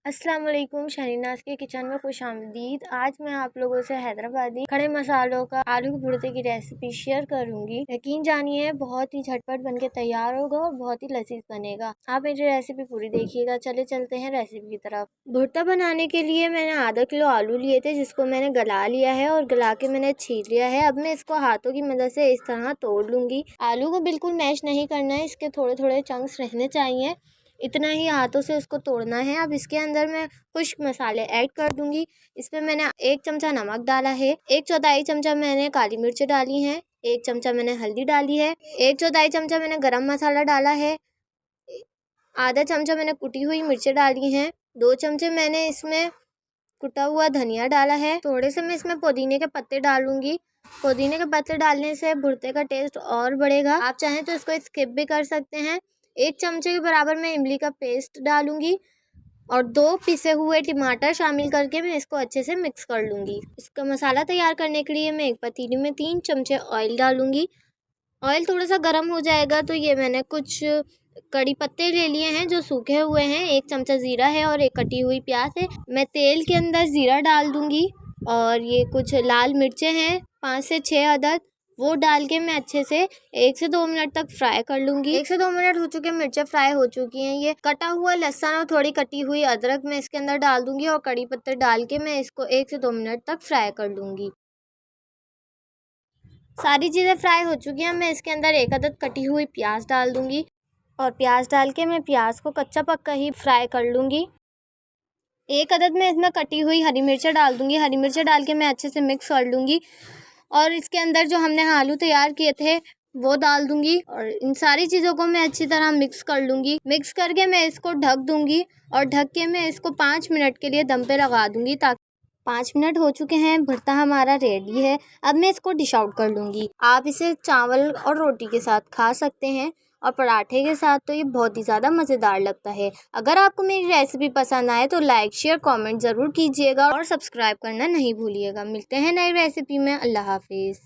अस्सलाम वालेकुम। शरीनाज के किचन में खुशामदीद। आज मैं आप लोगों से हैदराबादी खड़े मसालों का आलू के भुर्ते की रेसिपी शेयर करूंगी। यकीन जानिए बहुत ही झटपट बनके तैयार होगा और बहुत ही लजीज बनेगा। आप मेरी रेसिपी पूरी देखिएगा। चले चलते हैं रेसिपी की तरफ। भुर्ता बनाने के लिए मैंने आधा किलो आलू लिए थे, जिसको मैंने गला लिया है और गला के मैंने छील लिया है। अब मैं इसको हाथों की मदद से इस तरह तोड़ लूंगी। आलू को बिल्कुल मैश नहीं करना है, इसके थोड़े थोड़े चंक्स रहने चाहिए। इतना ही हाथों से इसको तोड़ना है। अब इसके अंदर मैं खुश्क मसाले ऐड कर दूंगी। इसमें मैंने 1 चमचा नमक डाला है, 1/4 चमचा मैंने काली मिर्च डाली है, 1 चमचा मैंने हल्दी डाली है, 1/4 चमचा मैंने गरम मसाला डाला है, आधा चमचा मैंने कुटी हुई मिर्चें डाली हैं, 2 चमचे मैंने इसमें कुटा हुआ धनिया डाला है। थोड़े से मैं इसमें पुदीने के पत्ते डालूंगी। पुदीने के पत्ते डालने से भुर्ते का टेस्ट और बढ़ेगा। आप चाहें तो इसको स्किप भी कर सकते हैं। 1 चमचे के बराबर मैं इमली का पेस्ट डालूंगी और 2 पिसे हुए टमाटर शामिल करके मैं इसको अच्छे से मिक्स कर लूँगी। इसका मसाला तैयार करने के लिए मैं एक पतीली में 3 चमचे ऑयल डालूँगी। ऑयल थोड़ा सा गर्म हो जाएगा तो ये मैंने कुछ कड़ी पत्ते ले लिए हैं जो सूखे हुए हैं, 1 चमचा ज़ीरा है और 1 कटी हुई प्याज है। मैं तेल के अंदर ज़ीरा डाल दूँगी और ये कुछ लाल मिर्चें हैं 5 से 6 अदद, वो डाल के मैं अच्छे से 1 से 2 मिनट तक फ्राई कर लूँगी। 1 से 2 मिनट हो चुके, मिर्चें फ्राई हो चुकी हैं। ये कटा हुआ लहसुन और थोड़ी कटी हुई अदरक मैं इसके अंदर डाल दूँगी और कड़ी पत्ते डाल के मैं इसको 1 से 2 मिनट तक फ्राई कर लूँगी। सारी चीज़ें फ्राई हो चुकी हैं। मैं इसके अंदर 1 अदद कटी हुई प्याज डाल दूँगी और प्याज डाल के मैं प्याज को कच्चा पक्का ही फ्राई कर लूँगी। 1 अदद मैं इसमें कटी हुई हरी मिर्चें डाल दूँगी। हरी मिर्चें डाल के मैं अच्छे से मिक्स कर लूँगी और इसके अंदर जो हमने आलू तैयार किए थे वो डाल दूँगी और इन सारी चीज़ों को मैं अच्छी तरह मिक्स कर लूँगी। मिक्स करके मैं इसको ढक दूँगी और ढक के मैं इसको 5 मिनट के लिए दम पे लगा दूँगी। ताकि 5 मिनट हो चुके हैं, भुर्ता हमारा रेडी है। अब मैं इसको डिश आउट कर लूँगी। आप इसे चावल और रोटी के साथ खा सकते हैं और पराठे के साथ तो ये बहुत ही ज़्यादा मज़ेदार लगता है। अगर आपको मेरी रेसिपी पसंद आए तो लाइक शेयर कमेंट ज़रूर कीजिएगा और सब्सक्राइब करना नहीं भूलिएगा। मिलते हैं नई रेसिपी में। अल्लाह हाफिज़।